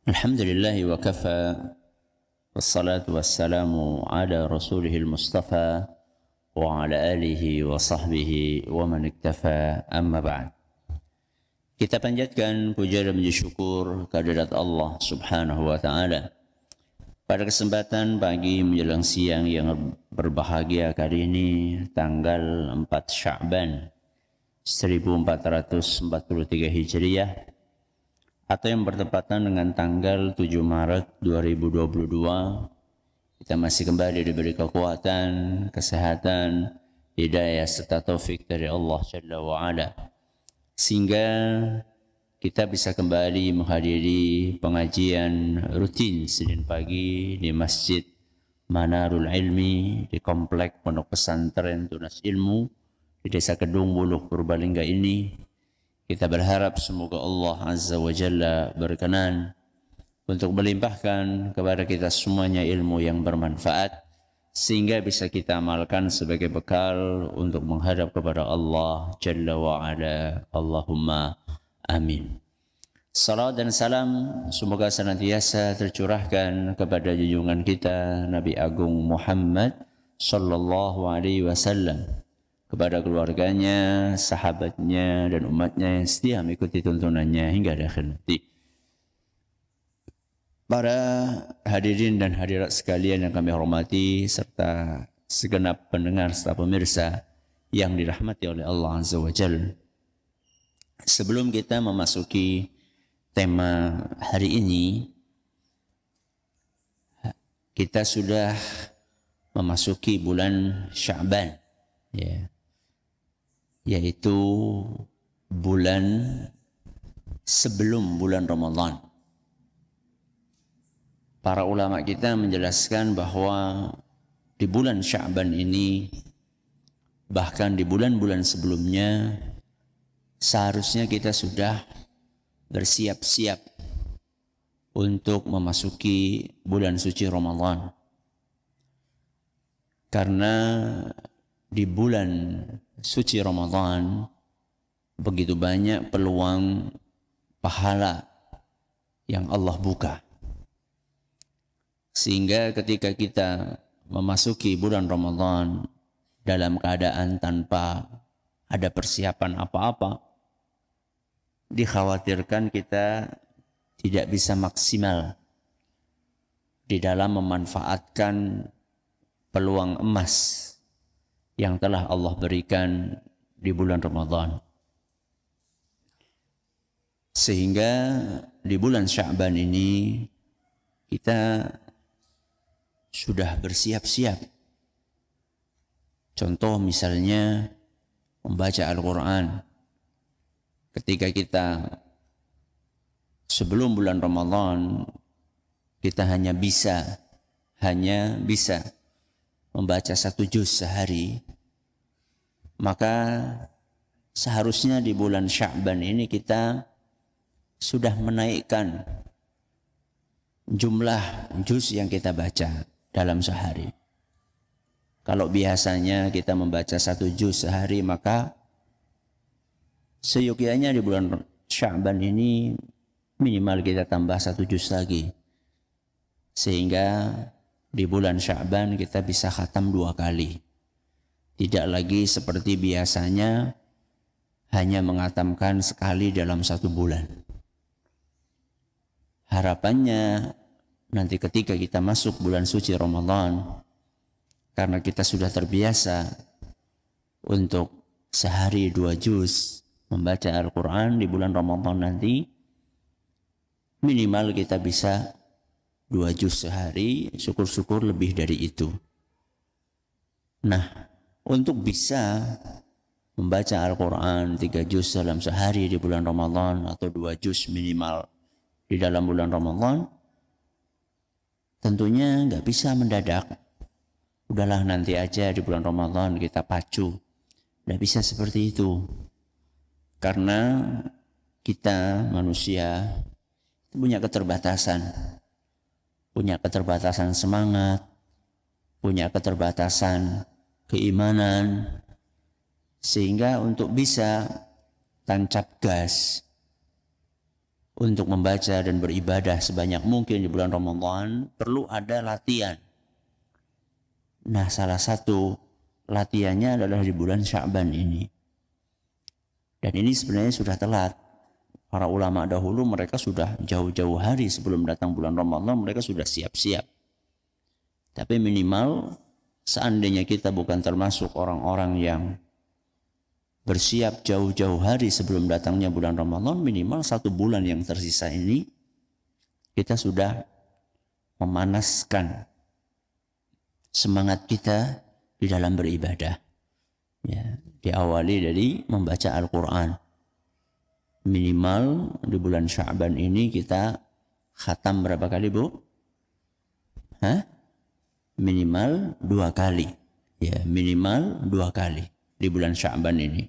Alhamdulillah wa kafa wassalatu wassalamu ala rasulihil mustafa wa ala alihi wa sahbihi wa man iktafa amma ba'd. Kita panjatkan puja dan puji syukur kehadirat Allah subhanahu wa ta'ala. Pada kesempatan pagi menjelang siang yang berbahagia kali ini, tanggal 4 Sya'ban 1443 Hijriah, atau yang bertepatan dengan tanggal 7 Maret 2022, kita masih kembali diberi kekuatan, kesehatan, hidayah serta taufik dari Allah Jalla wa'ala, sehingga kita bisa kembali menghadiri pengajian rutin Senin pagi di Masjid Manarul Ilmi di Komplek Pondok Pesantren Tunas Ilmu di Desa Kedung Buluh, Purbalingga ini. Kita berharap semoga Allah Azza wa Jalla berkenan untuk melimpahkan kepada kita semuanya ilmu yang bermanfaat, sehingga bisa kita amalkan sebagai bekal untuk menghadap kepada Allah Jalla wa Ala. Allahumma amin. Salam dan salam semoga senantiasa tercurahkan kepada junjungan kita Nabi Agung Muhammad sallallahu alaihi wasallam, kepada keluarganya, sahabatnya, dan umatnya yang setia mengikuti tuntunannya hingga akhir nanti. Para hadirin dan hadirat sekalian yang kami hormati, serta segenap pendengar serta pemirsa yang dirahmati oleh Allah Azza wa Jalla. Sebelum kita memasuki tema hari ini, kita sudah memasuki bulan Sya'ban, ya, yaitu bulan sebelum bulan Ramadan. Para ulama kita menjelaskan bahwa di bulan Sya'ban ini, bahkan di bulan-bulan sebelumnya, seharusnya kita sudah bersiap-siap untuk memasuki bulan suci Ramadan. Karena di bulan suci Ramadan begitu banyak peluang pahala yang Allah buka, sehingga ketika kita memasuki bulan Ramadan dalam keadaan tanpa ada persiapan apa-apa, dikhawatirkan kita tidak bisa maksimal di dalam memanfaatkan peluang emas yang telah Allah berikan di bulan Ramadan. Sehingga di bulan Sya'ban ini kita sudah bersiap-siap. Contoh misalnya membaca Al-Quran. Ketika kita sebelum bulan Ramadan, kita hanya bisa membaca 1 juz sehari, maka seharusnya di bulan Sya'ban ini kita sudah menaikkan jumlah juz yang kita baca dalam sehari. Kalau biasanya kita membaca 1 juz sehari, maka seyogyanya di bulan Sya'ban ini minimal kita tambah 1 juz lagi, sehingga di bulan Sya'ban kita bisa khatam 2 kali. Tidak lagi seperti biasanya hanya menghatamkan sekali dalam 1 bulan. Harapannya nanti ketika kita masuk bulan suci Ramadan, karena kita sudah terbiasa untuk sehari 2 juz membaca Al-Quran, di bulan Ramadan nanti minimal kita bisa 2 juz sehari, syukur-syukur lebih dari itu. Nah, untuk bisa membaca Al-Quran 3 juz dalam sehari di bulan Ramadan, atau 2 juz minimal di dalam bulan Ramadan, tentunya nggak bisa mendadak. Udahlah nanti aja di bulan Ramadan kita pacu. Nggak bisa seperti itu. Karena kita manusia punya keterbatasan. Punya keterbatasan semangat, punya keterbatasan keimanan, sehingga untuk bisa tancap gas, untuk membaca dan beribadah sebanyak mungkin di bulan Ramadan, perlu ada latihan. Nah, salah satu latihannya adalah di bulan Sya'ban ini. Dan ini sebenarnya sudah telat. Para ulama dahulu mereka sudah jauh-jauh hari sebelum datang bulan Ramadan, mereka sudah siap-siap. Tapi minimal seandainya kita bukan termasuk orang-orang yang bersiap jauh-jauh hari sebelum datangnya bulan Ramadan, minimal 1 bulan yang tersisa ini kita sudah memanaskan semangat kita di dalam beribadah. Ya, diawali dari membaca Al-Quran. Minimal di bulan Sya'ban ini kita khatam berapa kali, Bu? Minimal 2 kali. Ya, minimal 2 kali di bulan Sya'ban ini.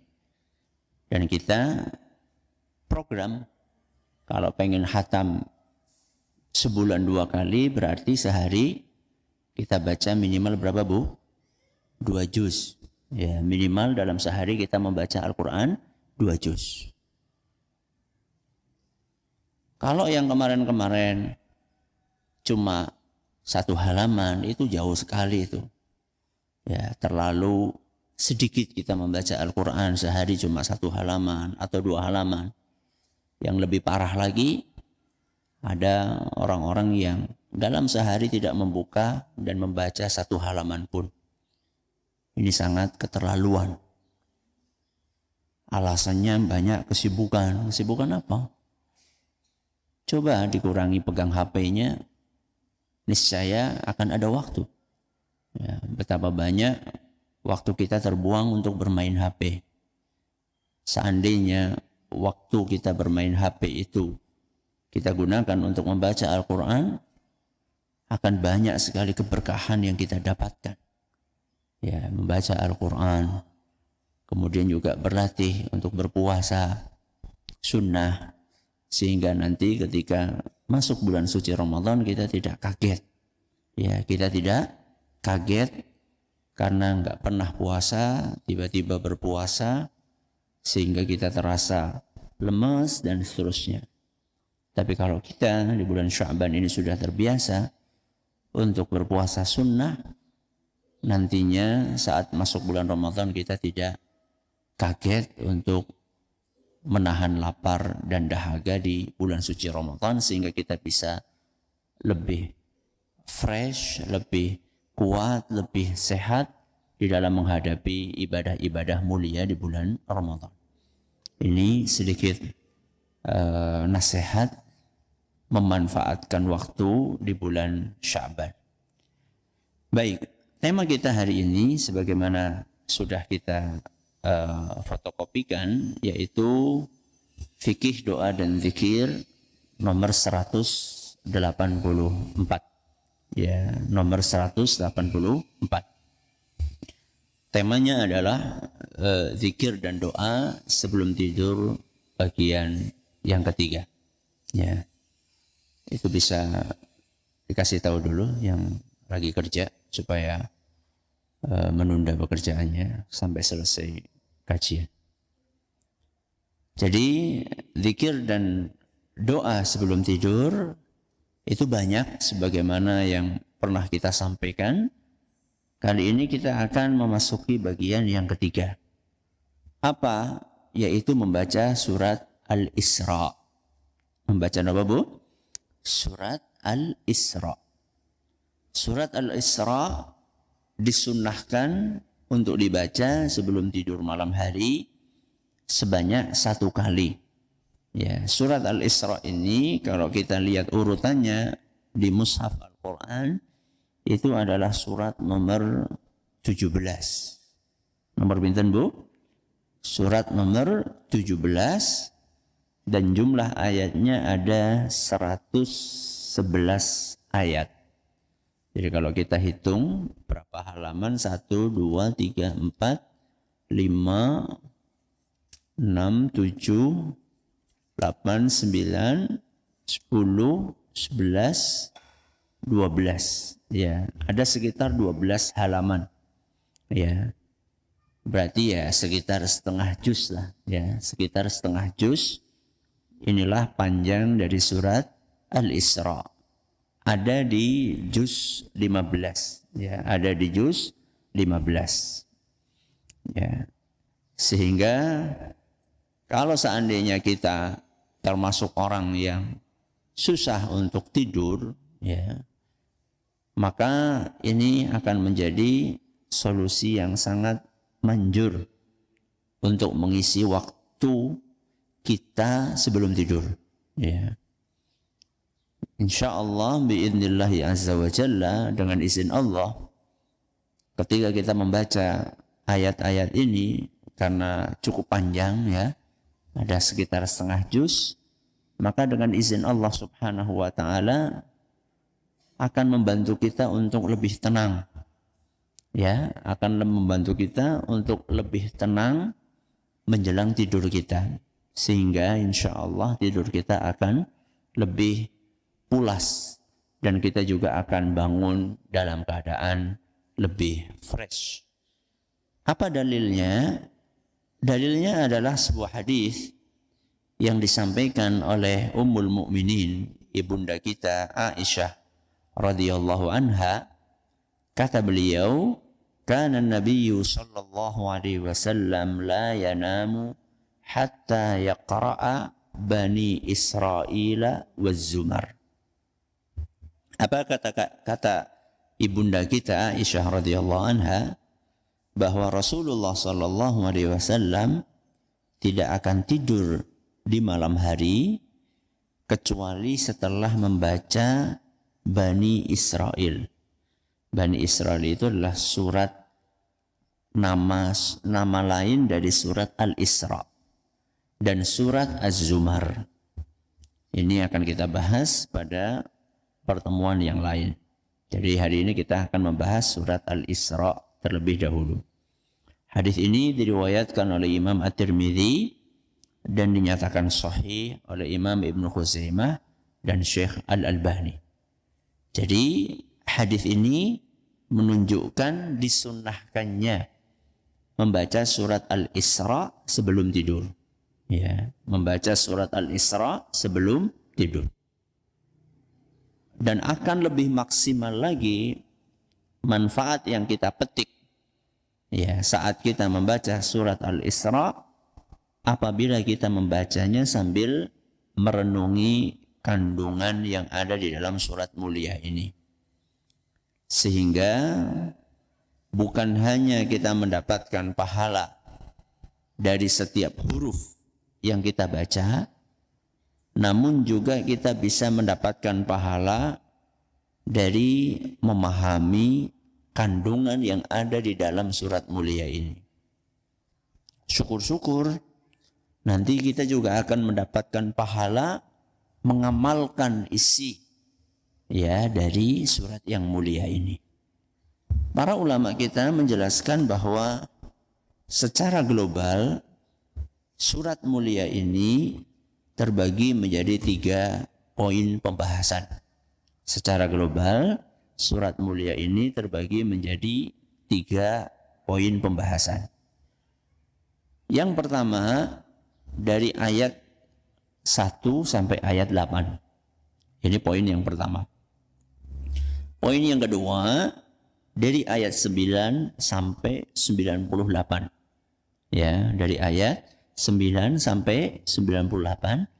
Dan kita program kalau pengen khatam sebulan 2 kali, berarti sehari kita baca minimal berapa, Bu? 2 juz. Ya, minimal dalam sehari kita membaca Al-Quran 2 juz. Kalau yang kemarin-kemarin cuma 1 halaman, itu jauh sekali itu. Ya, terlalu sedikit kita membaca Al-Quran sehari cuma 1 halaman atau 2 halaman. Yang lebih parah lagi, ada orang-orang yang dalam sehari tidak membuka dan membaca 1 halaman pun. Ini sangat keterlaluan. Alasannya banyak kesibukan. Kesibukan apa? Coba dikurangi pegang HP-nya, niscaya akan ada waktu. Ya, betapa banyak waktu kita terbuang untuk bermain HP. Seandainya waktu kita bermain HP itu kita gunakan untuk membaca Al-Quran, akan banyak sekali keberkahan yang kita dapatkan. Ya, membaca Al-Quran, kemudian juga berlatih untuk berpuasa sunnah, sehingga nanti ketika masuk bulan suci Ramadan kita tidak kaget. Ya, kita tidak kaget karena nggak pernah puasa, tiba-tiba berpuasa, sehingga kita terasa lemas dan seterusnya. Tapi kalau kita di bulan Sya'ban ini sudah terbiasa untuk berpuasa sunnah, nantinya saat masuk bulan Ramadan kita tidak kaget untuk menahan lapar dan dahaga di bulan suci Ramadan, sehingga kita bisa lebih fresh, lebih kuat, lebih sehat di dalam menghadapi ibadah-ibadah mulia di bulan Ramadan. Ini sedikit nasihat memanfaatkan waktu di bulan Sya'ban. Baik, tema kita hari ini sebagaimana sudah kita fotokopikan, yaitu fikih doa dan zikir nomor 184. Ya, nomor 184. Temanya adalah zikir dan doa sebelum tidur bagian yang ketiga. Ya, itu bisa dikasih tahu dulu yang lagi kerja supaya menunda pekerjaannya sampai selesai kajian. Jadi zikir dan doa sebelum tidur itu banyak sebagaimana yang pernah kita sampaikan. Kali ini kita akan memasuki bagian yang ketiga. Apa? Yaitu membaca surat Al-Isra. Membaca apa, Bu? Surat Al-Isra. Surat Al-Isra disunnahkan untuk dibaca sebelum tidur malam hari sebanyak 1 kali. Ya, surat Al-Isra ini kalau kita lihat urutannya di Mushaf Al-Quran itu adalah surat nomor 17. Nomor pinten, Bu? Surat nomor 17 dan jumlah ayatnya ada 111 ayat. Jadi kalau kita hitung berapa halaman? 1, 2, 3, 4, 5, 6, 7, 8, 9, 10, 11, 12. Ya, ada sekitar 12 halaman. Ya. Berarti ya sekitar setengah juz lah, ya, sekitar setengah juz inilah panjang dari surat Al-Isra. Ada di juz 15. Ya, ada di juz 15. Ya. Sehingga kalau seandainya kita termasuk orang yang susah untuk tidur, ya, maka ini akan menjadi solusi yang sangat manjur untuk mengisi waktu kita sebelum tidur. Ya. InsyaAllah biidnillahi azza wa jalla, dengan izin Allah, ketika kita membaca ayat-ayat ini, karena cukup panjang ya, ada sekitar setengah juz, maka dengan izin Allah subhanahu wa ta'ala akan membantu kita untuk lebih tenang. Ya, akan membantu kita untuk lebih tenang menjelang tidur kita. Sehingga insya Allah tidur kita akan lebih pulas. Dan kita juga akan bangun dalam keadaan lebih fresh. Apa dalilnya? Dalilnya adalah sebuah hadis yang disampaikan oleh Ummul Mukminin, ibunda kita Aisyah radhiyallahu anha. Kata beliau, kana an-nabiyyu sallallahu alaihi wasallam la yanamu hatta yaqra'a Bani Israila waz-Zumar. Apa kata ibunda kita Aisyah radhiyallahu anha, bahwa Rasulullah sallallahu alaihi wasallam tidak akan tidur di malam hari kecuali setelah membaca Bani Israil. Bani Israil itu adalah surat nama lain dari surat Al-Isra dan surat Az-Zumar. Ini akan kita bahas pada pertemuan yang lain. Jadi hari ini kita akan membahas surat Al-Isra terlebih dahulu. Hadis ini diriwayatkan oleh Imam At-Tirmidzi dan dinyatakan sahih oleh Imam Ibnu Khuzaimah dan Syekh Al-Albani. Jadi hadis ini menunjukkan disunnahkannya membaca surat Al-Isra sebelum tidur. Ya, membaca surat Al-Isra sebelum tidur. Dan akan lebih maksimal lagi manfaat yang kita petik ya saat kita membaca surat Al-Isra apabila kita membacanya sambil merenungi kandungan yang ada di dalam surat mulia ini. Sehingga bukan hanya kita mendapatkan pahala dari setiap huruf yang kita baca, namun juga kita bisa mendapatkan pahala dari memahami kandungan yang ada di dalam surat mulia ini. Syukur-syukur nanti kita juga akan mendapatkan pahala mengamalkan isi ya dari surat yang mulia ini. Para ulama kita menjelaskan bahwa secara global surat mulia ini terbagi menjadi 3 poin pembahasan. Secara global surat mulia ini terbagi menjadi 3 poin pembahasan. Yang pertama dari ayat 1 sampai ayat 8. Ini poin yang pertama. Poin yang kedua dari ayat 9 sampai 98. Ya, dari ayat 9 sampai 98.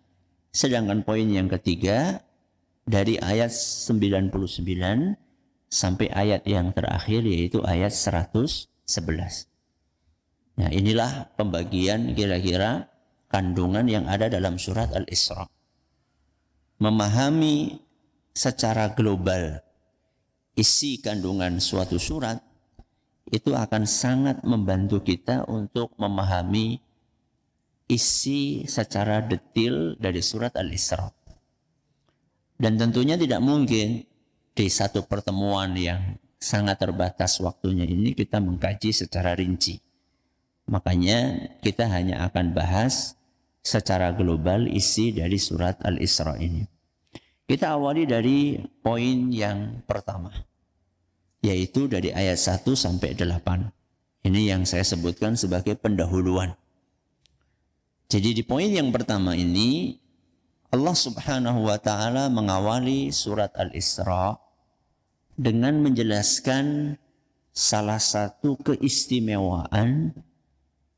Sedangkan poin yang ketiga dari ayat 99 sampai ayat yang terakhir yaitu ayat 111. Nah, inilah pembagian kira-kira kandungan yang ada dalam surat Al-Isra. Memahami secara global isi kandungan suatu surat itu akan sangat membantu kita untuk memahami isi secara detail dari surat Al-Isra. Dan tentunya tidak mungkin di satu pertemuan yang sangat terbatas waktunya ini kita mengkaji secara rinci. Makanya kita hanya akan bahas secara global isi dari surat Al-Isra ini. Kita awali dari poin yang pertama, yaitu dari ayat 1 sampai 8. Ini yang saya sebutkan sebagai pendahuluan. Jadi di poin yang pertama ini Allah Subhanahu wa taala mengawali surat Al-Isra dengan menjelaskan salah satu keistimewaan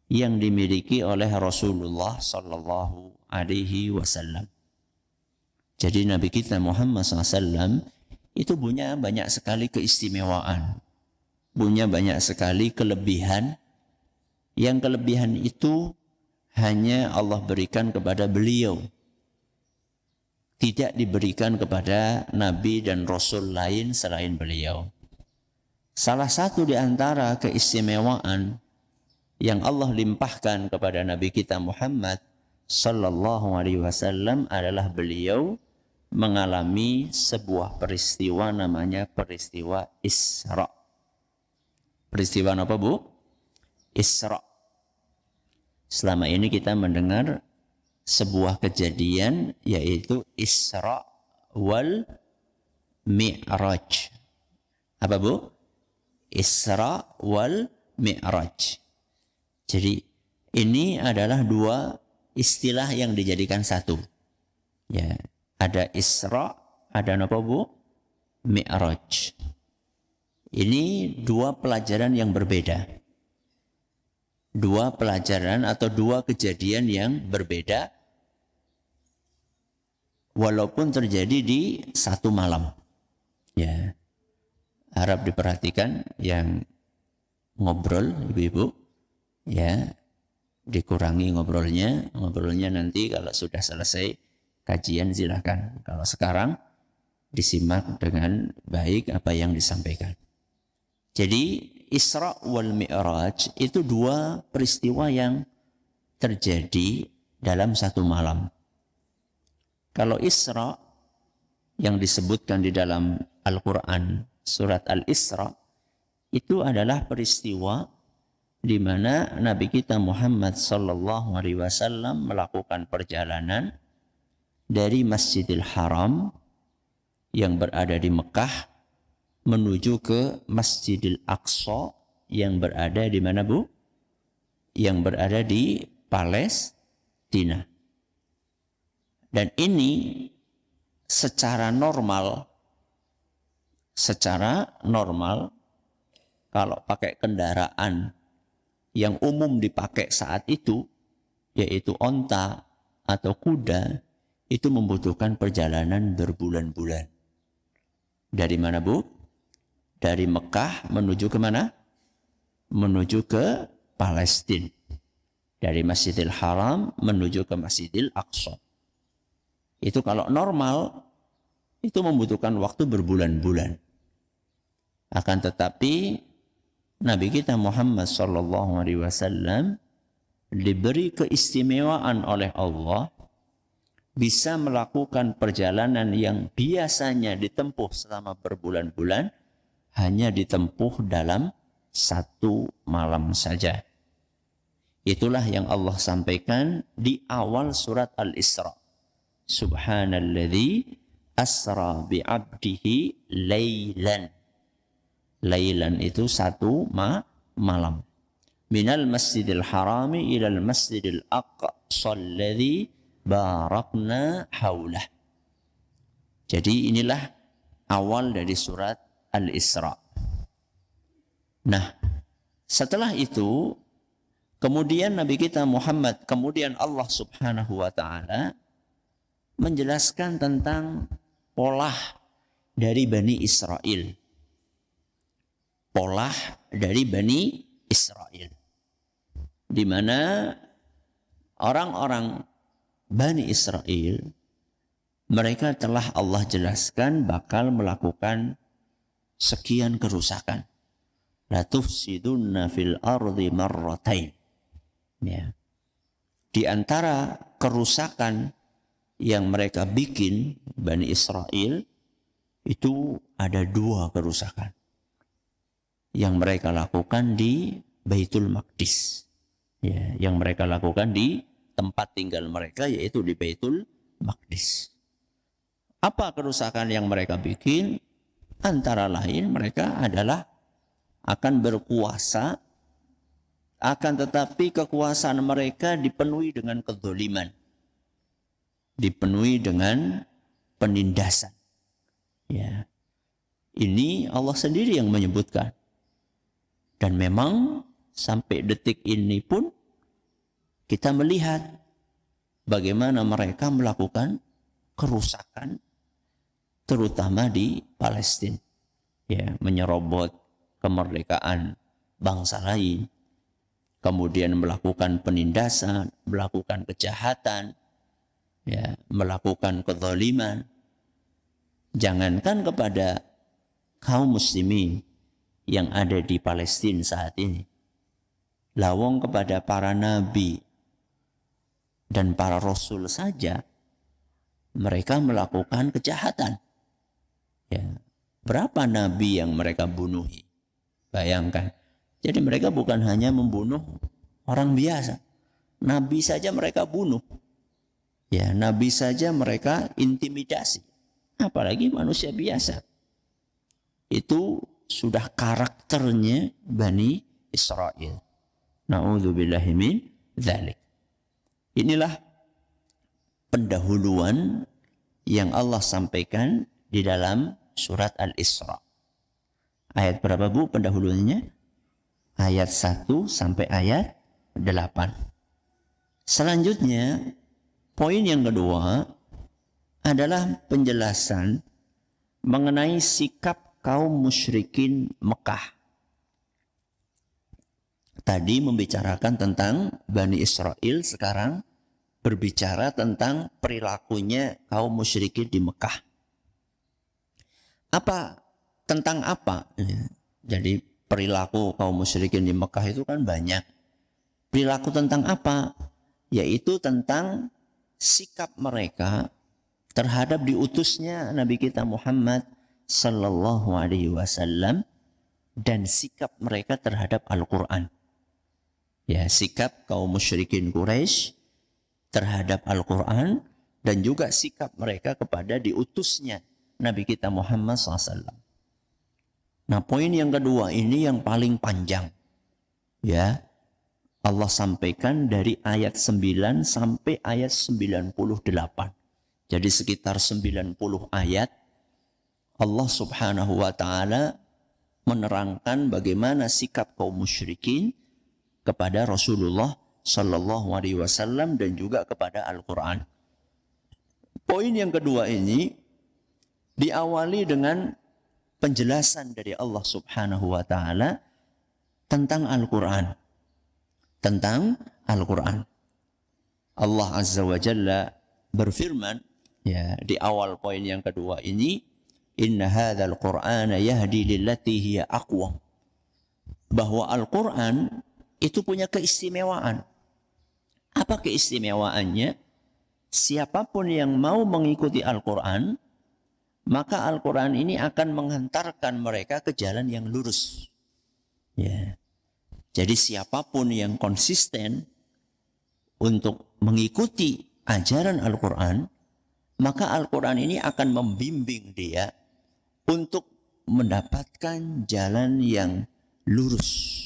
yang dimiliki oleh Rasulullah sallallahu alaihi wasallam. Jadi Nabi kita Muhammad SAW itu punya banyak sekali keistimewaan, punya banyak sekali kelebihan. Yang kelebihan itu hanya Allah berikan kepada beliau, tidak diberikan kepada Nabi dan Rasul lain selain beliau. Salah satu di antara keistimewaan yang Allah limpahkan kepada Nabi kita Muhammad sallallahu alaihi wasallam adalah beliau mengalami sebuah peristiwa namanya peristiwa Isra. Peristiwa apa, Bu? Isra. Selama ini kita mendengar sebuah kejadian yaitu Isra wal Mi'raj. Apa, Bu? Isra wal Mi'raj. Jadi ini adalah dua istilah yang dijadikan satu. Ya, ada Isra, ada apa, Bu? Mi'raj. Ini dua pelajaran yang berbeda. Dua pelajaran atau dua kejadian yang berbeda walaupun terjadi di satu malam. Ya. Harap diperhatikan yang ngobrol ibu-ibu, ya, dikurangi ngobrolnya nanti kalau sudah selesai kajian silakan. Kalau sekarang disimak dengan baik apa yang disampaikan. Jadi Isra wal Mi'raj itu dua peristiwa yang terjadi dalam satu malam. Kalau Isra yang disebutkan di dalam Al-Quran surat Al-Isra itu adalah peristiwa di mana Nabi kita Muhammad sallallahu alaihi wasallam melakukan perjalanan dari Masjidil Haram yang berada di Mekah menuju ke Masjidil Aqsa yang berada di mana, Bu? Yang berada di Palestina. Dan ini secara normal kalau pakai kendaraan yang umum dipakai saat itu, yaitu onta atau kuda, itu membutuhkan perjalanan berbulan-bulan. Dari mana, Bu? Dari Mekah menuju ke mana? Menuju ke Palestina. Dari Masjidil Haram menuju ke Masjidil Aqsa. Itu kalau normal, itu membutuhkan waktu berbulan-bulan. Akan tetapi Nabi kita Muhammad SAW diberi keistimewaan oleh Allah bisa melakukan perjalanan yang biasanya ditempuh selama berbulan-bulan hanya ditempuh dalam satu malam saja. Itulah yang Allah sampaikan di awal surat Al-Isra. Subhanalladzi asra bi'abdihi laylan. Laylan itu satu malam. Minal masjidil harami ilal masjidil aqsa alladzi barakna haulah. Jadi inilah awal dari surat Al-Isra. Nah, setelah itu kemudian Nabi kita Muhammad, kemudian Allah Subhanahu wa taala menjelaskan tentang pola dari Bani Israel. Pola dari Bani Israel. Di mana orang-orang Bani Israel mereka telah Allah jelaskan bakal melakukan sekian kerusakan. La tufsidunna fil ardi marratain. Ya. Di antara kerusakan yang mereka bikin Bani Israel itu ada dua kerusakan yang mereka lakukan di Baitul Maqdis. Ya, yang mereka lakukan di tempat tinggal mereka yaitu di Baitul Maqdis. Apa kerusakan yang mereka bikin? Antara lain mereka adalah akan berkuasa, akan tetapi kekuasaan mereka dipenuhi dengan kezaliman. dipenuhi dengan penindasan. Ya. Ini Allah sendiri yang menyebutkan. Dan memang sampai detik ini pun kita melihat bagaimana mereka melakukan kerusakan terutama di Palestina. Ya, menyerobot kemerdekaan bangsa lain. Kemudian melakukan penindasan, melakukan kejahatan, ya, melakukan kezaliman. Jangankan kepada kaum muslimin yang ada di Palestina saat ini. Lawang kepada para nabi dan para rasul saja mereka melakukan kejahatan. Ya, berapa nabi yang mereka bunuhi? Bayangkan. Jadi mereka bukan hanya membunuh orang biasa. Nabi saja mereka bunuh. Ya, nabi saja mereka intimidasi. Apalagi manusia biasa. Itu sudah karakternya Bani Israel. Na'udzubillahi min dzalik. Inilah pendahuluan yang Allah sampaikan di dalam surat Al-Isra. Ayat berapa Bu pendahuluannya? Ayat 1 sampai ayat 8. Selanjutnya, poin yang kedua adalah penjelasan mengenai sikap kaum musyrikin Mekah. Tadi membicarakan tentang Bani Israel, sekarang berbicara tentang perilakunya kaum musyrikin di Mekah. Tentang apa? Jadi perilaku kaum musyrikin di Mekah itu kan banyak. Perilaku tentang apa? Yaitu tentang sikap mereka terhadap diutusnya Nabi kita Muhammad sallallahu alaihi wasallam dan sikap mereka terhadap Al-Quran. Ya, sikap kaum musyrikin Quraisy terhadap Al-Quran dan juga sikap mereka kepada diutusnya Nabi kita Muhammad SAW. Nah, poin yang kedua ini yang paling panjang. Ya, Allah sampaikan dari ayat 9 sampai ayat 98. Jadi sekitar 90 ayat Allah Subhanahu wa taala menerangkan bagaimana sikap kaum musyrikin kepada Rasulullah sallallahu alaihi wasallam dan juga kepada Al-Qur'an. Poin yang kedua ini diawali dengan penjelasan dari Allah Subhanahu wa taala tentang Al-Qur'an. Tentang Al-Qur'an. Allah Azza wa Jalla berfirman ya di awal poin yang kedua ini, inna hadzal Qur'ana yahdi lillati hiya aqwam. Bahwa Al-Qur'an itu punya keistimewaan. Apa keistimewaannya? Siapapun yang mau mengikuti Al-Quran, maka Al-Quran ini akan menghantarkan mereka ke jalan yang lurus. Ya. Jadi siapapun yang konsisten untuk mengikuti ajaran Al-Quran, maka Al-Quran ini akan membimbing dia untuk mendapatkan jalan yang lurus.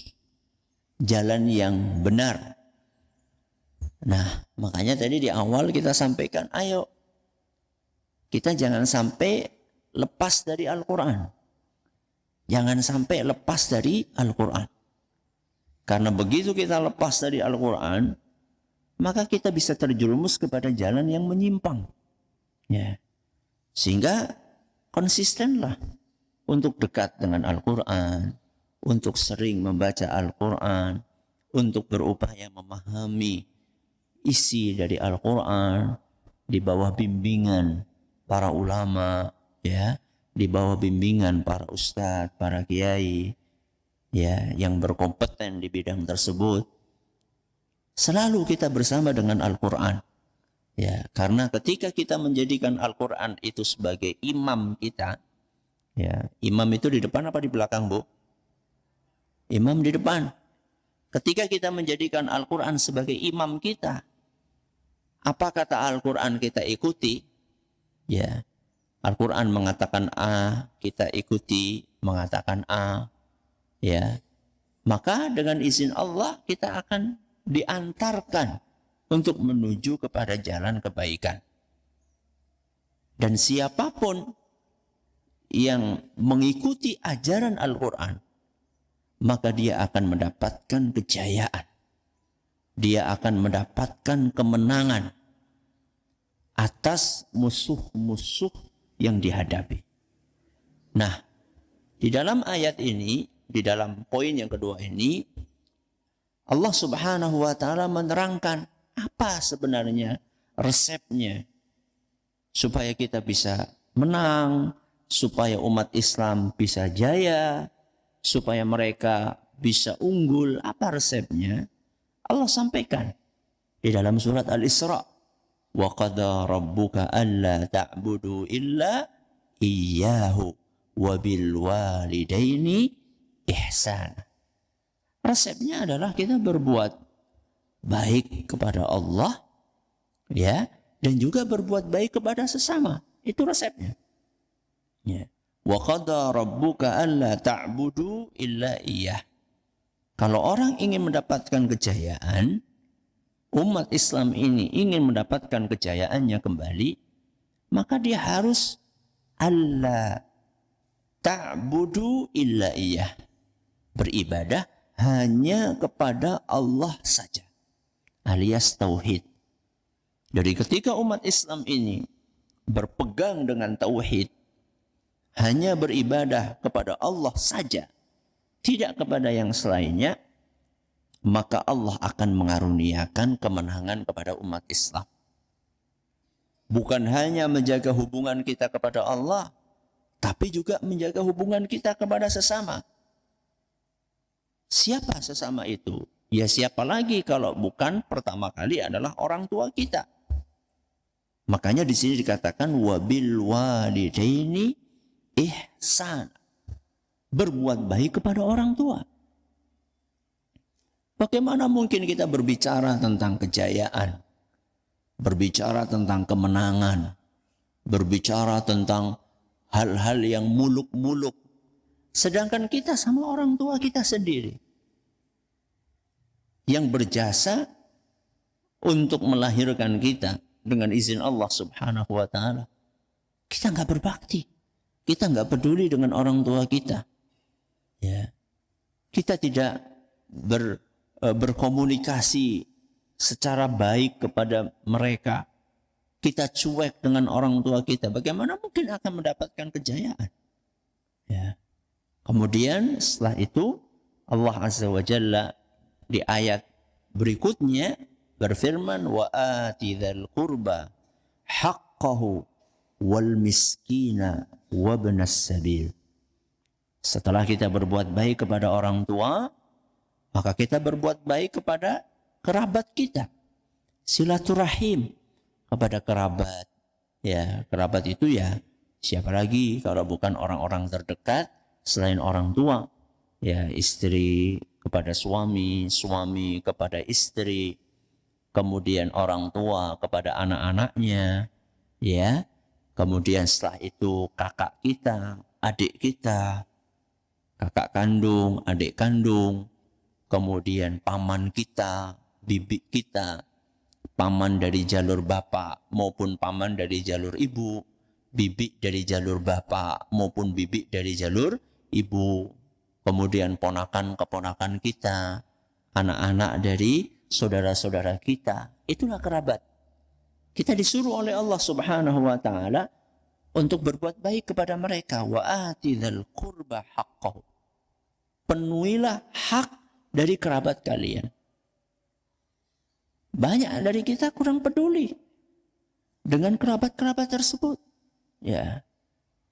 Jalan yang benar. Nah, makanya tadi di awal kita sampaikan, ayo kita jangan sampai lepas dari Al-Quran. Jangan sampai lepas dari Al-Quran. Karena begitu kita lepas dari Al-Quran, maka kita bisa terjerumus kepada jalan yang menyimpang. Ya. Sehingga konsistenlah untuk dekat dengan Al-Quran, untuk sering membaca Al-Quran, untuk berupaya memahami isi dari Al-Quran di bawah bimbingan para ulama, ya, di bawah bimbingan para ustadz, para kiai, ya, yang berkompeten di bidang tersebut. Selalu kita bersama dengan Al-Quran, ya, karena ketika kita menjadikan Al-Quran itu sebagai imam kita, ya, imam itu di depan apa di belakang, Bu? Imam di depan. Ketika kita menjadikan Al-Quran sebagai imam kita, apa kata Al-Quran kita ikuti? Ya, Al-Quran mengatakan A, kita ikuti mengatakan A. Ya, maka dengan izin Allah kita akan diantarkan untuk menuju kepada jalan kebaikan. Dan siapapun yang mengikuti ajaran Al-Quran, maka dia akan mendapatkan kejayaan. Dia akan mendapatkan kemenangan atas musuh-musuh yang dihadapi. Nah, di dalam ayat ini, di dalam poin yang kedua ini, Allah Subhanahu wa Ta'ala menerangkan apa sebenarnya resepnya supaya kita bisa menang, supaya umat Islam bisa jaya, supaya mereka bisa unggul. Apa resepnya? Allah sampaikan di dalam surat Al-Isra, wa qada rabbuka alla ta'budu illa iyyahu wa bil walidaini ihsana. Resepnya adalah kita berbuat baik kepada Allah, ya, dan juga berbuat baik kepada sesama. Itu resepnya. Ya. Wa qada rabbuka alla ta'budu illa iyyah. Kalau orang ingin mendapatkan kejayaan, umat Islam ini ingin mendapatkan kejayaannya kembali, maka dia harus alla ta'budu illa iyyah. Beribadah hanya kepada Allah saja, alias tauhid. Jadi ketika umat Islam ini berpegang dengan tauhid, hanya beribadah kepada Allah saja, tidak kepada yang selainnya, maka Allah akan mengaruniakan kemenangan kepada umat Islam. Bukan hanya menjaga hubungan kita kepada Allah, tapi juga menjaga hubungan kita kepada sesama. Siapa sesama itu? Ya siapa lagi kalau bukan pertama kali adalah orang tua kita. Makanya di sini dikatakan wabil walidaini ihsan. Berbuat baik kepada orang tua. Bagaimana mungkin kita berbicara tentang kejayaan, berbicara tentang kemenangan, berbicara tentang hal-hal yang muluk-muluk, sedangkan kita sama orang tua kita sendiri yang berjasa untuk melahirkan kita dengan izin Allah Subhanahu wa Ta'ala, kita nggak berbakti, kita nggak peduli dengan orang tua kita, ya, kita tidak berkomunikasi secara baik kepada mereka, kita cuek dengan orang tua kita, bagaimana mungkin akan mendapatkan kejayaan? Ya. Kemudian setelah itu Allah Azza wa Jalla di ayat berikutnya berfirman wa atidzal qurba haqqahu wal miskina wabnas sabil. Setelah kita berbuat baik kepada orang tua, maka kita berbuat baik kepada kerabat kita. Silaturahim kepada kerabat. Ya, kerabat itu ya siapa lagi kalau bukan orang-orang terdekat selain orang tua. Ya, istri kepada suami, suami kepada istri, kemudian orang tua kepada anak-anaknya, ya. Kemudian setelah itu kakak kita, adik kita, kakak kandung, adik kandung, kemudian paman kita, bibi kita, paman dari jalur bapak maupun paman dari jalur ibu, bibi dari jalur bapak maupun bibi dari jalur ibu, kemudian ponakan-keponakan kita, anak-anak dari saudara-saudara kita, itulah kerabat. Kita disuruh oleh Allah Subhanahu wa Ta'ala untuk berbuat baik kepada mereka. Wa atidzal qurba haqqahu. Penuhilah hak dari kerabat kalian. Banyak dari kita kurang peduli dengan kerabat-kerabat tersebut. Ya,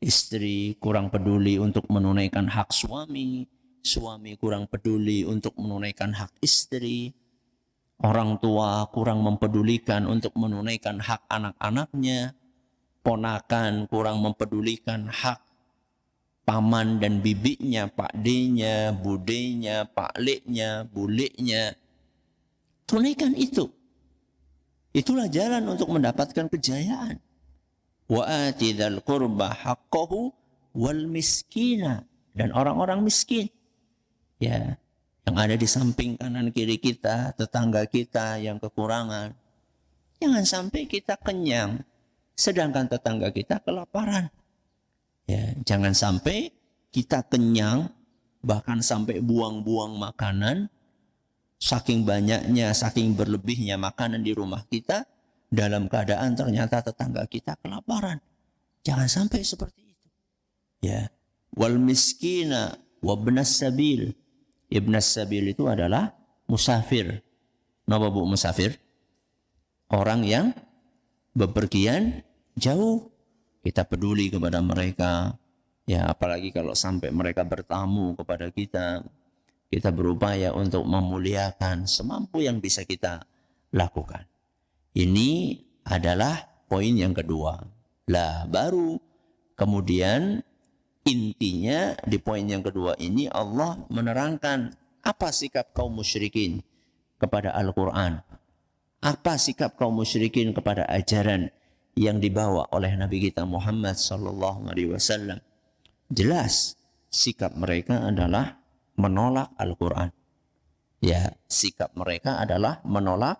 istri kurang peduli untuk menunaikan hak suami, suami kurang peduli untuk menunaikan hak istri, orang tua kurang mempedulikan untuk menunaikan hak anak-anaknya, ponakan kurang mempedulikan hak paman dan bibinya, pakdenya, budenya, pakleknya, buleknya. Tunaikan itu. Itulah jalan untuk mendapatkan kejayaan. Wa atidzal qurba haqqahu wal miskina, dan orang-orang miskin. Ya, yang ada di samping kanan kiri kita, tetangga kita yang kekurangan. Jangan sampai kita kenyang sedangkan tetangga kita kelaparan. Ya, jangan sampai kita kenyang, bahkan sampai buang-buang makanan, saking banyaknya, saking berlebihnya makanan di rumah kita, dalam keadaan ternyata tetangga kita kelaparan. Jangan sampai seperti itu. Ya, wal miskina wabnas sabil. Ibnas sabil itu adalah musafir. Napa bu musafir? Orang yang bepergian jauh. Kita peduli kepada mereka. Ya, apalagi kalau sampai mereka bertamu kepada kita. Kita berupaya untuk memuliakan semampu yang bisa kita lakukan. Ini adalah poin yang kedua. Lah, baru kemudian intinya di poin yang kedua ini Allah menerangkan apa sikap kaum musyrikin kepada Al-Quran. Apa sikap kaum musyrikin kepada ajaran yang dibawa oleh Nabi kita Muhammad sallallahu alaihi wasallam. Jelas sikap mereka adalah menolak Al-Quran. Ya, sikap mereka adalah menolak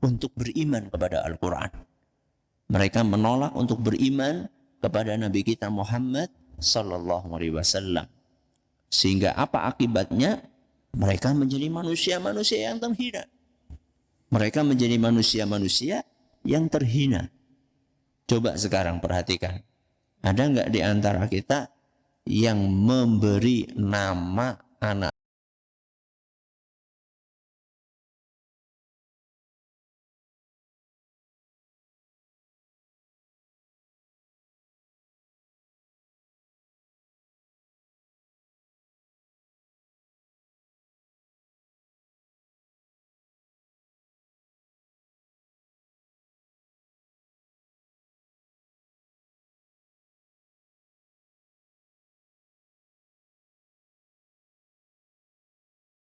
untuk beriman kepada Al-Quran. Mereka menolak untuk beriman kepada Nabi kita Muhammad sallallahu alaihi wasallam. Sehingga apa akibatnya? Mereka menjadi manusia-manusia yang terhina. Mereka menjadi manusia-manusia yang terhina. Coba sekarang perhatikan. Ada enggak di antara kita yang memberi nama anak?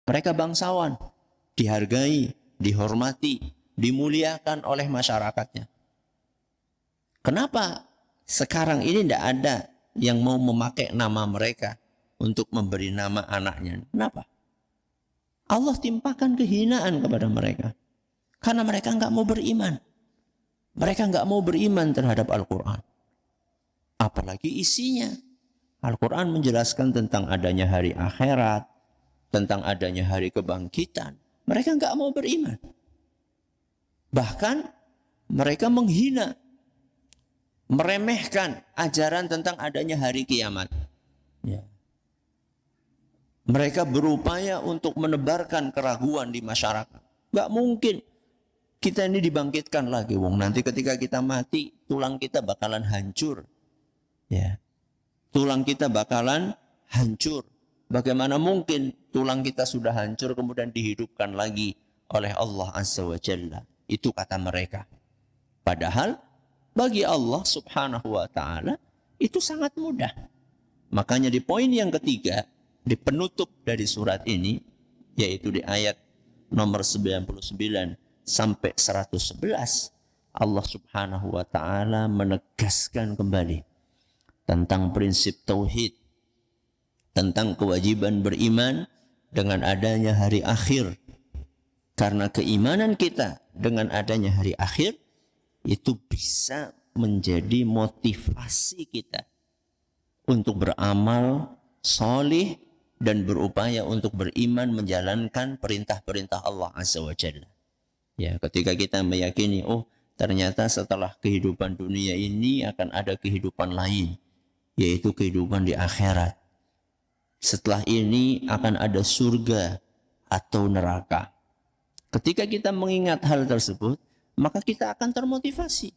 Mereka bangsawan, dihargai, dihormati, dimuliakan oleh masyarakatnya. Kenapa sekarang ini tidak ada yang mau memakai nama mereka untuk memberi nama anaknya? Kenapa? Allah timpakan kehinaan kepada mereka. Karena mereka nggak mau beriman. Mereka nggak mau beriman terhadap Al-Quran. Apalagi isinya. Al-Quran menjelaskan tentang adanya hari akhirat, tentang adanya hari kebangkitan. Mereka nggak mau beriman. Bahkan mereka menghina, meremehkan ajaran tentang adanya hari kiamat. Ya. Mereka berupaya untuk menebarkan keraguan di masyarakat. Nggak mungkin kita ini dibangkitkan lagi. Wong, nanti ketika kita mati, tulang kita bakalan hancur. Ya. Tulang kita bakalan hancur. Bagaimana mungkin tulang kita sudah hancur kemudian dihidupkan lagi oleh Allah Azza wa Jalla? Itu kata mereka. Padahal bagi Allah Subhanahu wa Ta'ala itu sangat mudah. Makanya di poin yang ketiga, di penutup dari surat ini, yaitu di ayat nomor 99 sampai 111, Allah Subhanahu wa Ta'ala menegaskan kembali tentang prinsip tauhid, tentang kewajiban beriman dengan adanya hari akhir. Karena keimanan kita dengan adanya hari akhir itu bisa menjadi motivasi kita untuk beramal solih dan berupaya untuk beriman menjalankan perintah-perintah Allah Azza wa Jalla. Ya, ketika kita meyakini, oh ternyata setelah kehidupan dunia ini akan ada kehidupan lain, yaitu kehidupan di akhirat. Setelah ini akan ada surga atau neraka. Ketika kita mengingat hal tersebut, maka kita akan termotivasi.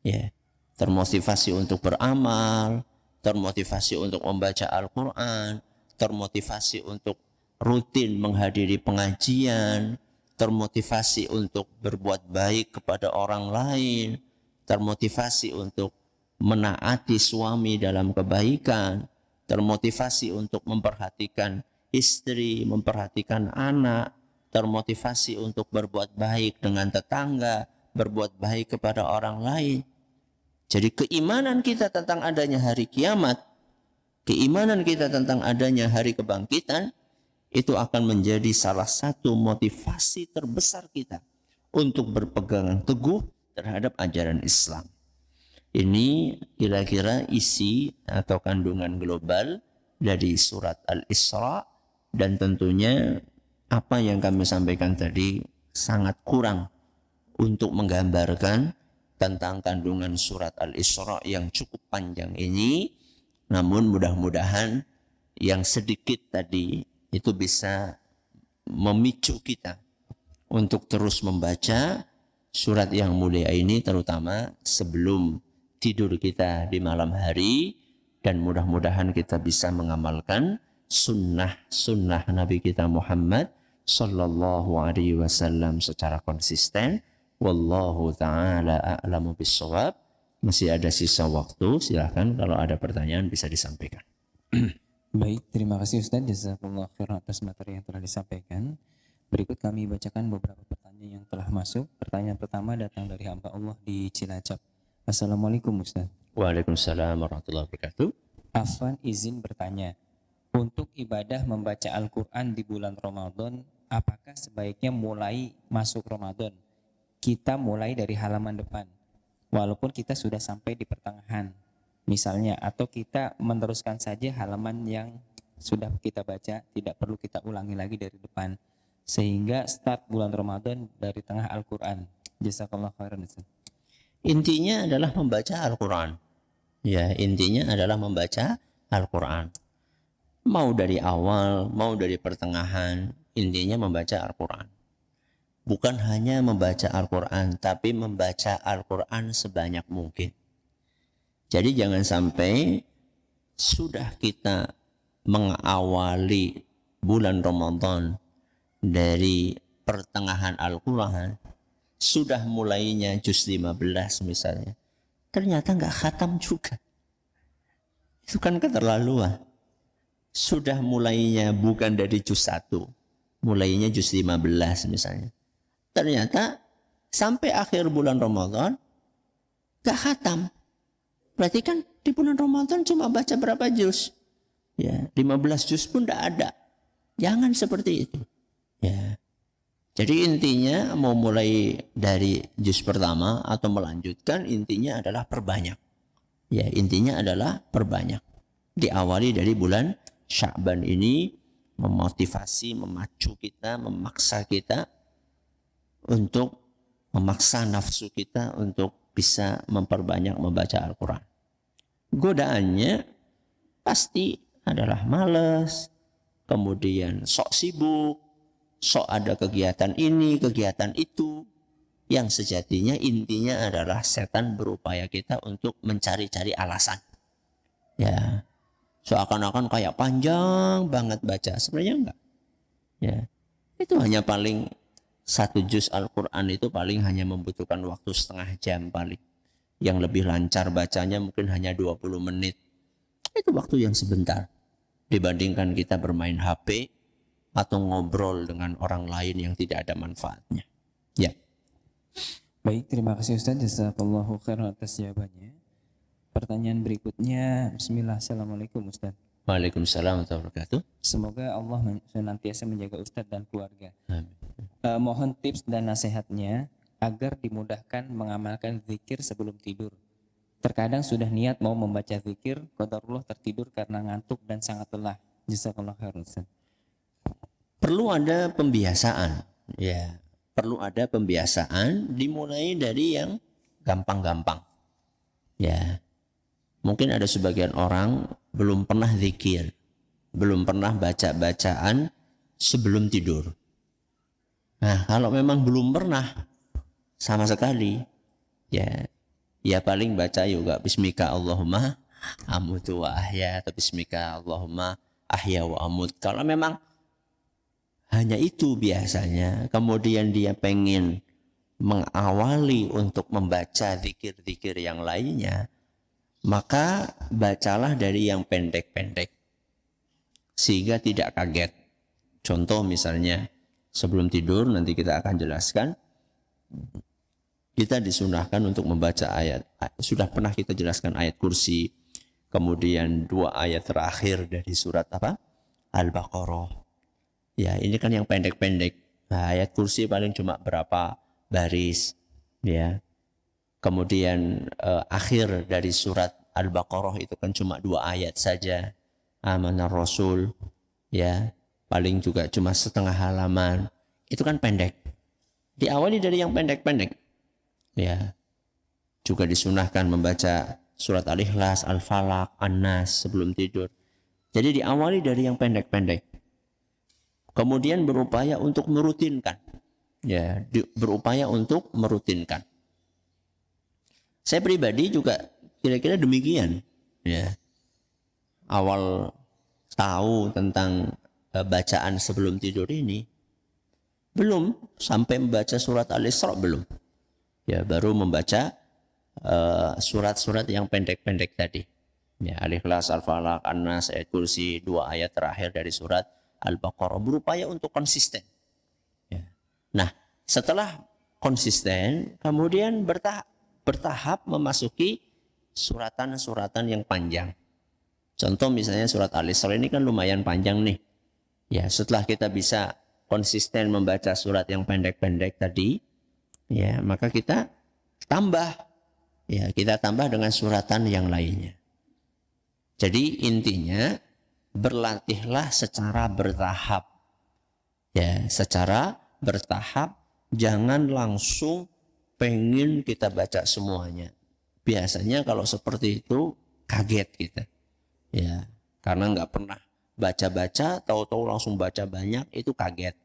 Ya, termotivasi untuk beramal, termotivasi untuk membaca Al-Quran, termotivasi untuk rutin menghadiri pengajian, termotivasi untuk berbuat baik kepada orang lain, termotivasi untuk menaati suami dalam kebaikan, termotivasi untuk memperhatikan istri, memperhatikan anak, termotivasi untuk berbuat baik dengan tetangga, berbuat baik kepada orang lain. Jadi keimanan kita tentang adanya hari kiamat, keimanan kita tentang adanya hari kebangkitan, itu akan menjadi salah satu motivasi terbesar kita untuk berpegang teguh terhadap ajaran Islam. Ini kira-kira isi atau kandungan global dari surat Al-Isra, dan tentunya apa yang kami sampaikan tadi sangat kurang untuk menggambarkan tentang kandungan surat Al-Isra yang cukup panjang ini. Namun mudah-mudahan yang sedikit tadi itu bisa memicu kita untuk terus membaca surat yang mulia ini, terutama sebelum tidur kita di malam hari, dan mudah-mudahan kita bisa mengamalkan sunnah Nabi kita Muhammad sallallahu alaihi wasallam secara konsisten. Wallahu ta'ala a'lamu bissawab. Masih ada sisa waktu, silahkan kalau ada pertanyaan bisa disampaikan. Baik, terima kasih Ustaz. Jazakallah khairan atas materi yang telah disampaikan. Berikut kami bacakan beberapa pertanyaan yang telah masuk. Pertanyaan pertama datang dari hamba Allah di Cilacap. Assalamualaikum Ustaz. Waalaikumsalam warahmatullahi wabarakatuh. Afwan izin bertanya. Untuk ibadah membaca Al-Quran di bulan Ramadan, apakah sebaiknya mulai masuk Ramadan kita mulai dari halaman depan, walaupun kita sudah sampai di pertengahan misalnya, atau kita meneruskan saja halaman yang sudah kita baca, tidak perlu kita ulangi lagi dari depan, sehingga start bulan Ramadan dari tengah Al-Quran. Jazakallah khairan. Intinya adalah membaca Al-Quran. Ya, intinya adalah membaca Al-Quran. Mau dari awal, mau dari pertengahan, intinya membaca Al-Quran. Bukan hanya membaca Al-Quran, tapi membaca Al-Quran sebanyak mungkin. Jadi jangan sampai sudah kita mengawali bulan Ramadan dari pertengahan Al-Quran, sudah mulainya juz 15 misalnya, ternyata nggak khatam juga. Itu kan keterlaluan. Sudah mulainya bukan dari juz 1, mulainya juz 15 misalnya. Ternyata sampai akhir bulan Ramadan nggak khatam. Berarti kan di bulan Ramadan cuma baca berapa juz? Ya, 15 juz pun nggak ada. Jangan seperti itu. Ya. Jadi intinya mau mulai dari juz pertama atau melanjutkan, intinya adalah perbanyak. Ya, intinya adalah perbanyak. Diawali dari bulan Sya'ban ini, memotivasi, memacu kita, memaksa kita untuk memaksa nafsu kita untuk bisa memperbanyak membaca Al-Quran. Godaannya pasti adalah malas, kemudian sok sibuk, sok ada kegiatan ini, kegiatan itu, yang sejatinya intinya adalah setan berupaya kita untuk mencari-cari alasan. Ya, seakan-akan kayak panjang banget baca, sebenarnya enggak. Ya, itu hanya paling 1 juz Al-Quran itu paling hanya membutuhkan waktu setengah jam paling. Yang lebih lancar bacanya mungkin hanya 20 menit. Itu waktu yang sebentar dibandingkan kita bermain HP atau ngobrol dengan orang lain yang tidak ada manfaatnya. Ya. Baik, terima kasih Ustaz. Jazakallahu khairan atas jawabannya. Pertanyaan berikutnya, Bismillah. Assalamualaikum Ustaz. Waalaikumsalam warahmatullahi wabarakatuh. Semoga Allah senantiasa menjaga Ustaz dan keluarga. Amin. Mohon tips dan nasihatnya agar dimudahkan mengamalkan zikir sebelum tidur. Terkadang sudah niat mau membaca zikir, qadarullah tertidur karena ngantuk dan sangat lelah. Jazakallahu khairan Ustaz. Perlu ada pembiasaan, ya. Perlu ada pembiasaan, dimulai dari yang gampang-gampang. Ya. Mungkin ada sebagian orang belum pernah zikir, belum pernah baca bacaan sebelum tidur. Nah, kalau memang belum pernah sama sekali, ya paling baca juga Bismika Allahumma amutu wa ahya, atau Bismika Allahumma ahya wa amut. Kalau memang hanya itu biasanya, kemudian dia pengen mengawali untuk membaca zikir-zikir yang lainnya, maka bacalah dari yang pendek-pendek sehingga tidak kaget. Contoh misalnya sebelum tidur, nanti kita akan jelaskan, kita disunahkan untuk membaca ayat, sudah pernah kita jelaskan ayat kursi, kemudian 2 ayat terakhir dari surat apa? Al-Baqarah. Ya, ini kan yang pendek-pendek. Nah, ayat kursi paling cuma berapa baris, ya. Kemudian akhir dari surat Al-Baqarah itu kan cuma 2 ayat saja. Amanar Rasul, ya, paling juga cuma setengah halaman. Itu kan pendek. Diawali dari yang pendek-pendek. Ya. Juga disunahkan membaca surat Al-Ikhlas, Al-Falaq, An-Nas sebelum tidur. Jadi diawali dari yang pendek-pendek. Kemudian berupaya untuk merutinkan. Ya, berupaya untuk merutinkan. Saya pribadi juga kira-kira demikian. Ya. Awal tahu tentang bacaan sebelum tidur ini belum sampai membaca surat Al-Isra belum. Ya, baru membaca surat-surat yang pendek-pendek tadi. Ya, Al-Ikhlas, Al-Falaq, An-Nas, ayat kursi, 2 ayat terakhir dari surat Al-Baqarah. Berupaya untuk konsisten. Ya. Nah, setelah konsisten, kemudian bertahap memasuki suratan-suratan yang panjang. Contoh misalnya surat Al-Isra ini kan lumayan panjang nih. Ya, setelah kita bisa konsisten membaca surat yang pendek-pendek tadi, ya, maka kita tambah. Ya, kita tambah dengan suratan yang lainnya. Jadi intinya berlatihlah secara bertahap. Ya, secara bertahap, jangan langsung pengen kita baca semuanya. Biasanya kalau seperti itu kaget kita. Ya, karena nggak pernah baca-baca, tahu-tahu langsung baca banyak, itu kaget.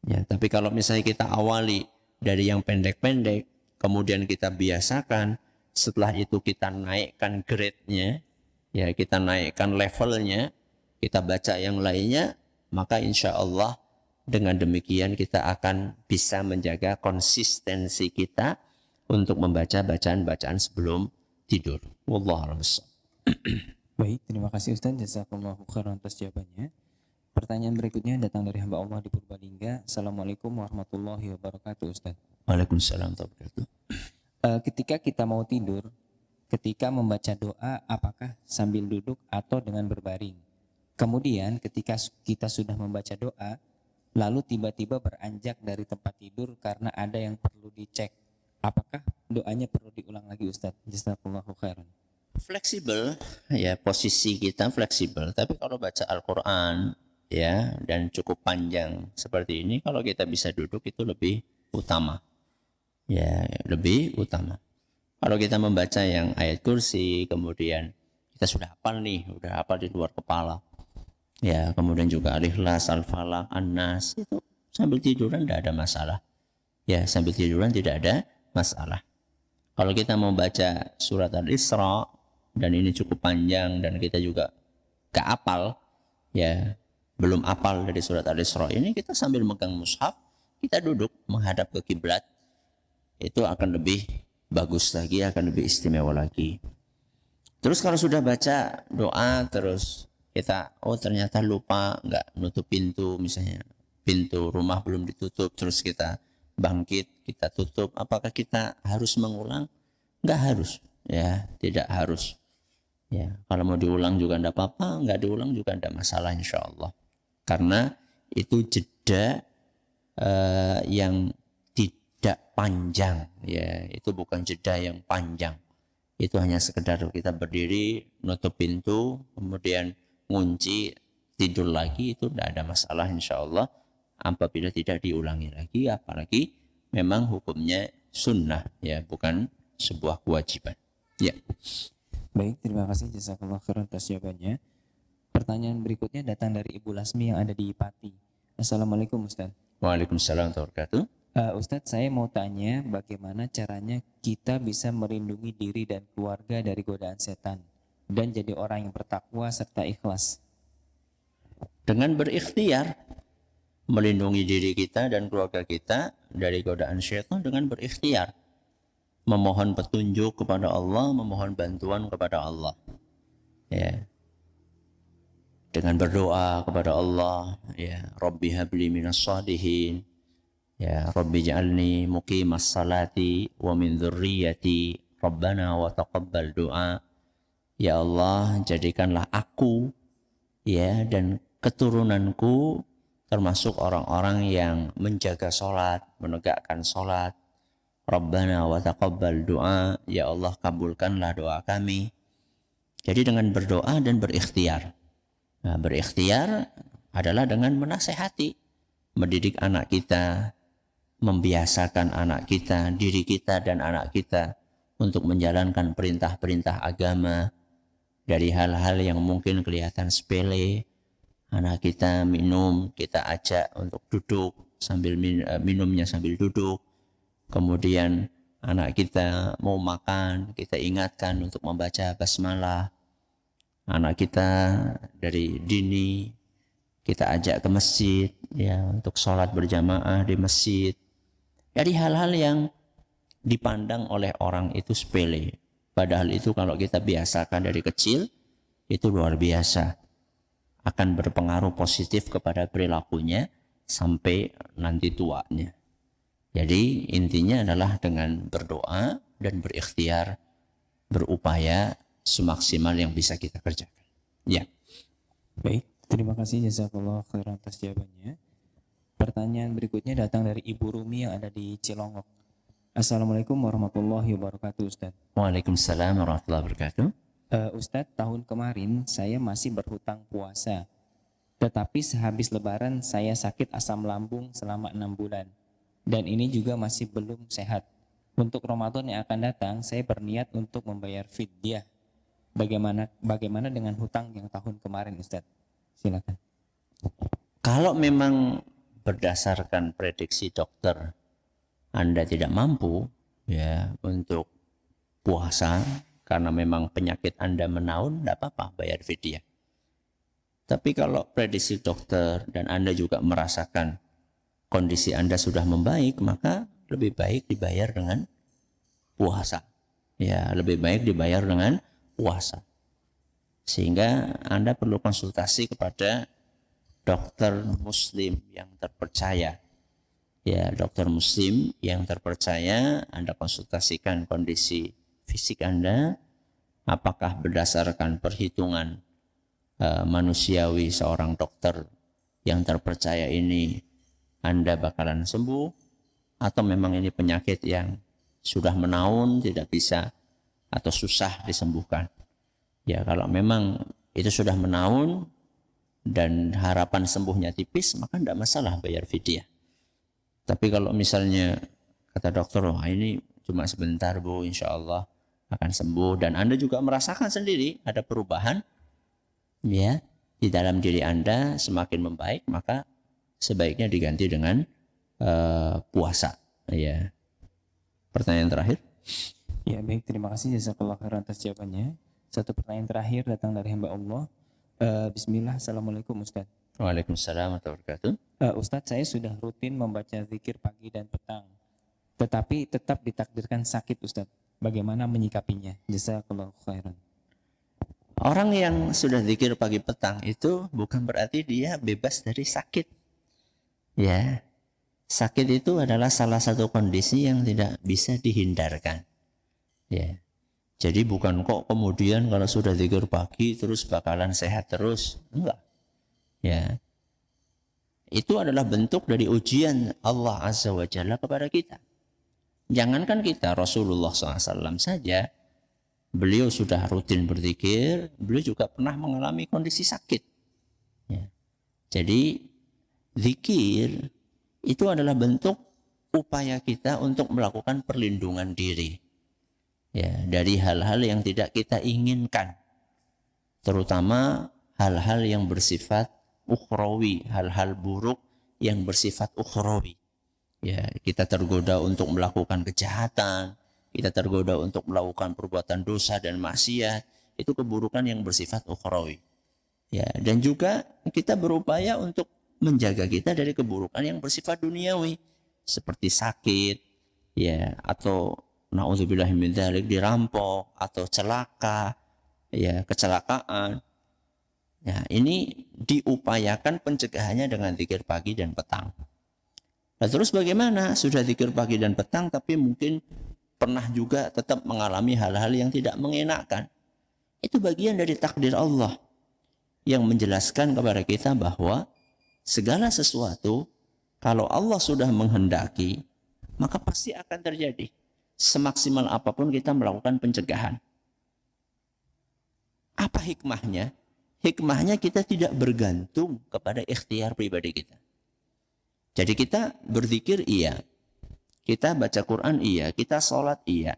Ya, tapi kalau misalnya kita awali dari yang pendek-pendek, kemudian kita biasakan, setelah itu kita naikkan grade-nya, ya, kita naikkan levelnya, kita baca yang lainnya, maka insya Allah dengan demikian kita akan bisa menjaga konsistensi kita untuk membaca bacaan-bacaan sebelum tidur. Wallahu a'lam. Baik, terima kasih Ustaz. Jazakumullahu khairan atas jawabannya. Pertanyaan berikutnya datang dari hamba Allah di Purbalingga. Assalamualaikum warahmatullahi wabarakatuh Ustaz. Waalaikumsalam warahmatullahi wabarakatuh. Ketika kita mau tidur, ketika membaca doa, apakah sambil duduk atau dengan berbaring? Kemudian ketika kita sudah membaca doa, lalu tiba-tiba beranjak dari tempat tidur karena ada yang perlu dicek, apakah doanya perlu diulang lagi Ustaz? Jazakumullahu khairan. Fleksibel, ya, posisi kita fleksibel. Tapi kalau baca Al-Quran, ya, dan cukup panjang seperti ini, kalau kita bisa duduk itu lebih utama. Ya, lebih utama. Kalau kita membaca yang ayat kursi, kemudian kita sudah hafal nih, udah hafal di luar kepala. Ya, kemudian juga Al-Ikhlas, Al-Falaq, An-Nas, itu sambil tiduran tidak ada masalah. Ya, sambil tiduran tidak ada masalah. Kalau kita mau baca surat Al-Isra, dan ini cukup panjang dan kita juga gak apal, ya, belum apal dari surat Al-Isra ini, kita sambil megang mushaf, kita duduk menghadap ke kiblat, itu akan lebih bagus lagi, akan lebih istimewa lagi. Terus kalau sudah baca doa, terus kita ternyata lupa nggak nutup pintu, misalnya pintu rumah belum ditutup, terus kita bangkit, kita tutup, apakah kita harus mengulang? Nggak harus, ya, tidak harus. Ya, kalau mau diulang juga enggak apa-apa, enggak diulang juga enggak masalah insya Allah. Karena itu jeda yang tidak panjang, ya, itu bukan jeda yang panjang. Itu hanya sekedar kita berdiri, nutup pintu, kemudian ngunci, tidur lagi, itu enggak ada masalah insya Allah. Apabila tidak diulangi lagi, apalagi memang hukumnya sunnah, ya, bukan sebuah kewajiban. Ya. Baik, terima kasih jazakallahu khairan atas jawabannya. Pertanyaan berikutnya datang dari Ibu Lasmi yang ada di Pati. Assalamualaikum Ustaz. Waalaikumsalam warahmatullahi wabarakatuh. Ustaz, saya mau tanya bagaimana caranya kita bisa melindungi diri dan keluarga dari godaan setan dan jadi orang yang bertakwa serta ikhlas. Dengan berikhtiar, melindungi diri kita dan keluarga kita dari godaan syaitan dengan berikhtiar. Memohon petunjuk kepada Allah, memohon bantuan kepada Allah. Ya. Dengan berdoa kepada Allah, ya, Rabbi habli minas shalihin. Ya, Rabbi ja'alni muqimas salati wa min dzurriyyati. Rabbana wa taqabbal du'a. Ya Allah, jadikanlah aku, ya, dan keturunanku termasuk orang-orang yang menjaga salat, menegakkan salat. Rabbana wa taqabbal du'a, ya Allah kabulkanlah doa kami. Jadi dengan berdoa dan berikhtiar. Nah, berikhtiar adalah dengan menasehati, mendidik anak kita, membiasakan anak kita, diri kita dan anak kita untuk menjalankan perintah-perintah agama dari hal-hal yang mungkin kelihatan sepele. Anak kita minum, kita ajak untuk duduk sambil minumnya sambil duduk. Kemudian anak kita mau makan, kita ingatkan untuk membaca basmalah. Anak kita dari dini kita ajak ke masjid ya untuk sholat berjamaah di masjid. Jadi hal-hal yang dipandang oleh orang itu sepele. Padahal itu kalau kita biasakan dari kecil itu luar biasa. Akan berpengaruh positif kepada perilakunya sampai nanti tuanya. Jadi intinya adalah dengan berdoa dan berikhtiar, berupaya semaksimal yang bisa kita kerjakan. Ya. Baik, terima kasih jazakallah khairan atas jawabannya. Pertanyaan berikutnya datang dari Ibu Rumi yang ada di Cilongok. Assalamualaikum warahmatullahi wabarakatuh, Ustaz. Waalaikumsalam warahmatullahi wabarakatuh. Ustadz, tahun kemarin saya masih berhutang puasa. Tetapi sehabis lebaran saya sakit asam lambung selama 6 bulan. Dan ini juga masih belum sehat. Untuk Ramadan yang akan datang, saya berniat untuk membayar fidyah. Bagaimana dengan hutang yang tahun kemarin, Ustadz? Silakan. Kalau memang berdasarkan prediksi dokter Anda tidak mampu ya untuk puasa karena memang penyakit Anda menaun, tidak apa-apa bayar fidyah. Tapi kalau prediksi dokter dan Anda juga merasakan kondisi Anda sudah membaik, maka lebih baik dibayar dengan puasa. Ya, lebih baik dibayar dengan puasa. Sehingga Anda perlu konsultasi kepada dokter muslim yang terpercaya. Ya, dokter muslim yang terpercaya, Anda konsultasikan kondisi fisik Anda, apakah berdasarkan perhitungan manusiawi seorang dokter yang terpercaya ini Anda bakalan sembuh, atau memang ini penyakit yang sudah menaun, tidak bisa atau susah disembuhkan. Ya, kalau memang itu sudah menaun dan harapan sembuhnya tipis, maka tidak masalah bayar fidyah. Tapi kalau misalnya kata dokter, oh ini cuma sebentar Bu, insya Allah akan sembuh, dan Anda juga merasakan sendiri ada perubahan ya di dalam diri Anda semakin membaik, maka sebaiknya diganti dengan puasa. Ya. Pertanyaan terakhir. Ya baik, terima kasih jazakallah khairan atas jawabannya. Satu pertanyaan terakhir datang dari hamba Allah. Bismillah, Assalamualaikum Ustaz. Waalaikumsalam warahmatullahi wabarakatuh. Ustaz, saya sudah rutin membaca zikir pagi dan petang, tetapi tetap ditakdirkan sakit Ustaz. Bagaimana menyikapinya? Jazakallah khairan. Orang yang sudah zikir pagi petang itu bukan berarti dia bebas dari sakit. Ya, sakit itu adalah salah satu kondisi yang tidak bisa dihindarkan. Ya, jadi bukan kok kemudian kalau sudah zikir pagi terus bakalan sehat terus, enggak. Ya, itu adalah bentuk dari ujian Allah Azza wa Jalla kepada kita. Jangankan kita, Rasulullah SAW saja, beliau sudah rutin berzikir, beliau juga pernah mengalami kondisi sakit. Ya. Jadi zikir itu adalah bentuk upaya kita untuk melakukan perlindungan diri ya dari hal-hal yang tidak kita inginkan, terutama hal-hal yang bersifat ukhrawi, hal-hal buruk yang bersifat ukhrawi. Ya, kita tergoda untuk melakukan kejahatan, kita tergoda untuk melakukan perbuatan dosa dan maksiat, itu keburukan yang bersifat ukhrawi. Ya, dan juga kita berupaya untuk menjaga kita dari keburukan yang bersifat duniawi seperti sakit ya, atau na'udzubillah min dzalik dirampok, atau celaka ya, kecelakaan. Ya, ini diupayakan pencegahannya dengan zikir pagi dan petang. Nah, terus bagaimana? Sudah zikir pagi dan petang tapi mungkin pernah juga tetap mengalami hal-hal yang tidak mengenakan. Itu bagian dari takdir Allah yang menjelaskan kepada kita bahwa segala sesuatu kalau Allah sudah menghendaki, maka pasti akan terjadi. Semaksimal apapun kita melakukan pencegahan. Apa hikmahnya? Hikmahnya kita tidak bergantung kepada ikhtiar pribadi kita. Jadi kita berzikir iya, kita baca Quran iya, kita sholat iya.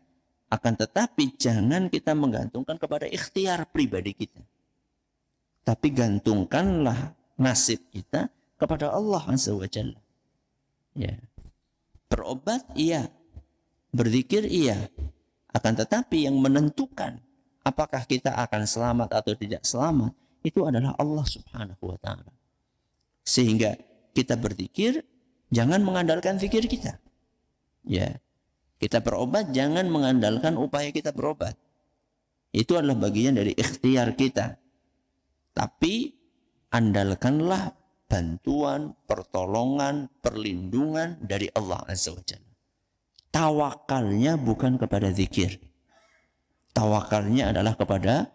Akan tetapi jangan kita menggantungkan kepada ikhtiar pribadi kita. Tapi gantungkanlah nasib kita kepada Allah Azza wa Jalla. Ya. Berobat iya, berzikir iya. Akan tetapi yang menentukan apakah kita akan selamat atau tidak selamat itu adalah Allah Subhanahu wa taala. Sehingga kita berzikir jangan mengandalkan zikir kita. Ya. Kita berobat jangan mengandalkan upaya kita berobat. Itu adalah bagian dari ikhtiar kita. Tapi andalkanlah bantuan, pertolongan, perlindungan dari Allah Azza wa Jalla. Tawakalnya bukan kepada zikir. Tawakalnya adalah kepada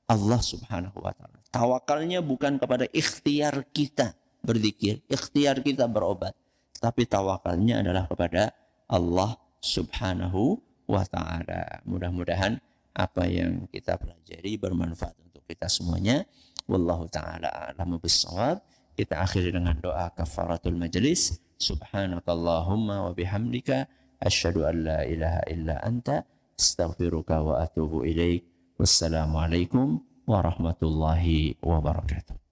Allah Subhanahu wa taala. Tawakalnya bukan kepada ikhtiar kita berzikir, ikhtiar kita berobat, tapi tawakalnya adalah kepada Allah Subhanahu wa taala. Mudah-mudahan apa yang kita pelajari bermanfaat untuk kita semuanya. Wallahu taala a'lamu bis-shawab. Kita akhiri dengan doa kafaratul majlis. Subhanakallahumma wa bihamdika asyhadu an la ilaha illa anta astaghfiruka wa atubu ilaik. Wassalamualaikum warahmatullahi wabarakatuh.